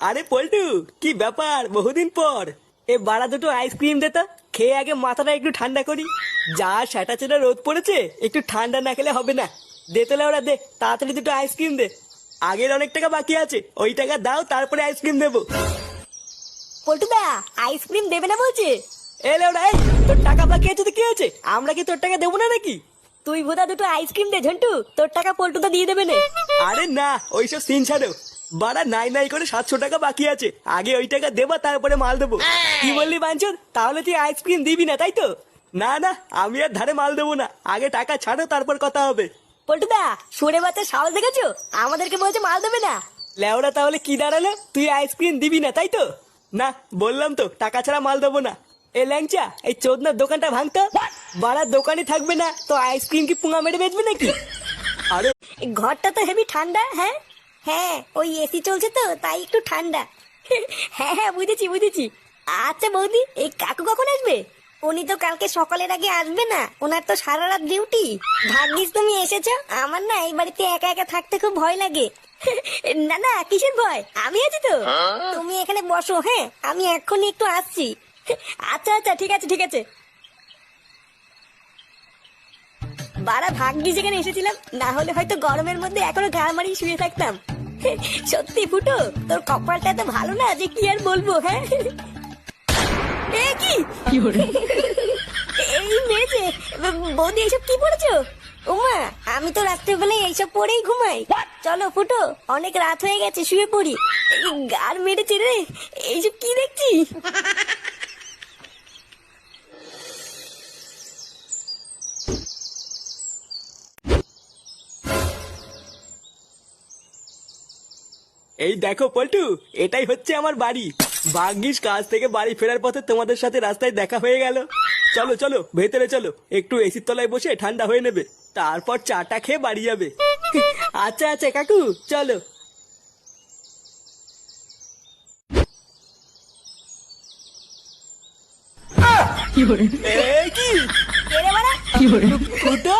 আরে পল্টু, কি ব্যাপার, বহুদিন পর। এ বাড়া দুটো আইসক্রিম দে তো, খেয়ে আগে মাথাটা একটু ঠান্ডা করি। যা সেটা চেটা রোদ পড়েছে, একটু ঠান্ডা না খেলে হবে না। দে তোলে ওরা, দে তাড়াতাড়ি দুটো আইসক্রিম দে। আগের অনেক টাকা বাকি আছে, ওই টাকা দাও, তারপরে আইসক্রিম দেবো। পল্টুদা আইসক্রিম দেবে না বলছে। এলে ওরা, এই তোর টাকা বাকি আছে তো কি আছে, আমরা কি তোর টাকা দেবো না নাকি? তুই বোধা দুটো আইসক্রিম দে ঝন্টু, তোর টাকা পল্টুদা দিয়ে দেবে না। আরে না, ওইসব সিন ছাড়ো। বাড়া নাই নাই করে 700 টাকা বাকি আছে, আগে ওই টাকা দেবা, তারপরে মাল দেবো। কি বললি বাঞ্চন, তাহলে তুই আইসক্রিম দিবি না তাই তো? না না, আমি আর ধারে মাল দেবো না, আগে টাকা ছাড়ো, তারপর কথা হবে। পল্টুদা সুরে বাচ্চা সাহস দেখেছো, আমাদেরকে বলছে মাল দেবে না। লেওরা, তাহলে কি দাঁড়ালো, তুই আইসক্রিম দিবি না তাই তো? না, বললাম তো টাকা ছাড়া মাল দেবো না। এ ল্যাংচা, এই চোদনার দোকানটা ভাঙতো। বাড়ার দোকানে থাকবে না তো আইসক্রিম কি পুঙা মেরে বেচবে নাকি? আরে ঘরটা তো হেভি ঠান্ডা। হ্যাঁ হ্যাঁ, ওই এসি চলছে তো তাই একটু ঠান্ডা। হ্যাঁ হ্যাঁ, বুঝেছি বুঝেছি। আচ্ছা বৌদি, এই কাকু কখন আসবে? উনি তো কালকে সকালের আগে আসবে না, ওনার তো সারা রাত ডিউটি। ভাগ্যিস তুমি এসেছো, আমার না এই বাড়িতে একা একা থাকতে খুব ভয় লাগে। না না, কিসের ভয়, আমি আছি তো। তুমি এখানে বসো, হ্যাঁ আমি এক্ষুনি একটু আসছি। আচ্ছা আচ্ছা, ঠিক আছে ঠিক আছে। বাড়া ভাগ্যিস যেখানে এসেছিলাম, না হলে হয়তো গরমের মধ্যে এখনো গা মারিয়ে শুয়ে থাকতাম। সত্যি ফুটো, তোর কপালটা এত ভালো না যে কি আর বলবো। হ্যাঁ এ কি এই মেয়েছে, বৌদি এইসব কি পড়েছো? ওমা, আমি তো রাত্রেবেলায় এইসব পরেই ঘুমাই। চলো ফুটো, অনেক রাত হয়ে গেছে, শুয়ে পড়ি। গার মেরেছে রে, এইসব কি দেখছি। এই দেখো পল্টু, এটাই হচ্ছে আমার বাড়ি। ভাগ্যিস কাজ থেকে বাড়ি ফেরার পথে তোমাদের সাথে রাস্তায় দেখা হয়ে গেল। চলো চলো ভেতরে চলো, একটু এসির তলায় বসে ঠান্ডা হয়ে নেবে, তারপর চাটা খেয়ে বাড়ি যাবে। আচ্ছা আচ্ছা কাকু, চলো। এ কি কে রে বাড়া? ফুটো?